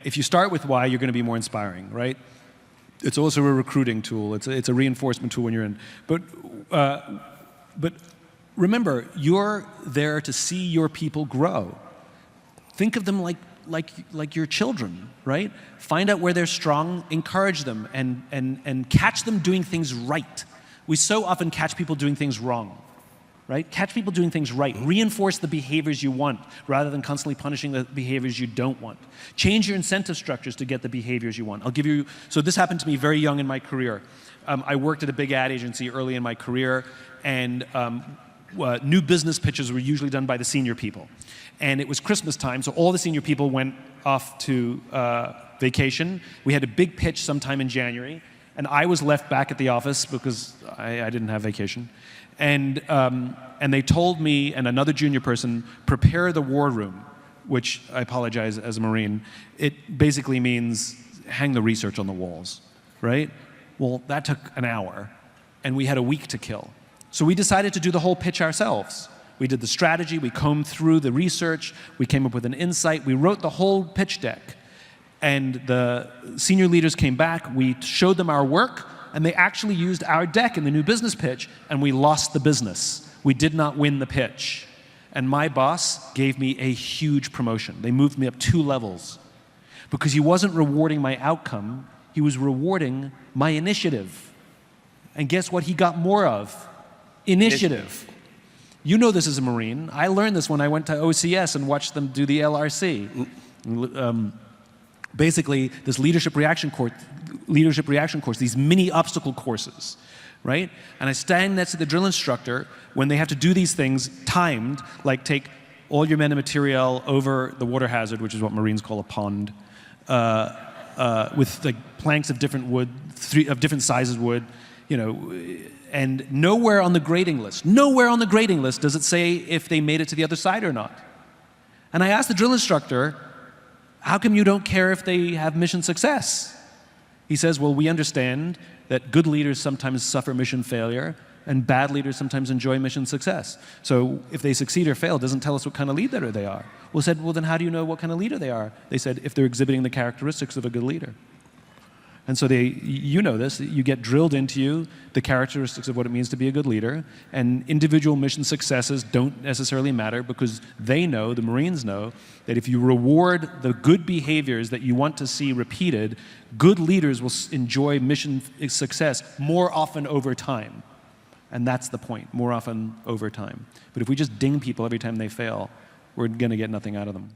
If you start with why, you're going to be more inspiring, right? It's also a recruiting tool. It's a reinforcement tool when you're in. But remember, you're there to see your people grow. Think of them like your children, right? Find out where they're strong, encourage them, and catch them doing things right. We so often catch people doing things wrong. Right? Catch people doing things right. Reinforce the behaviors you want rather than constantly punishing the behaviors you don't want. Change your incentive structures to get the behaviors you want. I'll give you, so this happened to me very young in my career. I worked at a big ad agency early in my career, and new business pitches were usually done by the senior people. And it was Christmas time, so all the senior people went off to vacation. We had a big pitch sometime in January, and I was left back at the office because I didn't have vacation. And they told me and another junior person, prepare the war room, which I apologize as a Marine. It basically means hang the research on the walls, right? Well, that took an hour, and we had a week to kill. So we decided to do the whole pitch ourselves. We did the strategy, we combed through the research, we came up with an insight, we wrote the whole pitch deck. And the senior leaders came back, we showed them our work, and they actually used our deck in the new business pitch, and we lost the business. We did not win the pitch. And my boss gave me a huge promotion. They moved me up 2 levels. Because he wasn't rewarding my outcome, he was rewarding my initiative. And guess what he got more of? Initiative. You know this as a Marine. I learned this when I went to OCS and watched them do the LRC. Basically, this leadership reaction course, these mini obstacle courses, right? And I stand next to the drill instructor when they have to do these things timed, like take all your men and material over the water hazard, which is what Marines call a pond, with like planks of different wood, of different sizes wood, you know, and nowhere on the grading list does it say if they made it to the other side or not. And I asked the drill instructor, how come you don't care if they have mission success? He says, well, we understand that good leaders sometimes suffer mission failure and bad leaders sometimes enjoy mission success. So if they succeed or fail, it doesn't tell us what kind of leader they are. We said, well, then how do you know what kind of leader they are? They said, if they're exhibiting the characteristics of a good leader. And so you know this, you get drilled into you the characteristics of what it means to be a good leader, and individual mission successes don't necessarily matter because they know, the Marines know, that if you reward the good behaviors that you want to see repeated, good leaders will enjoy mission success more often over time. And that's the point, more often over time. But if we just ding people every time they fail, we're going to get nothing out of them.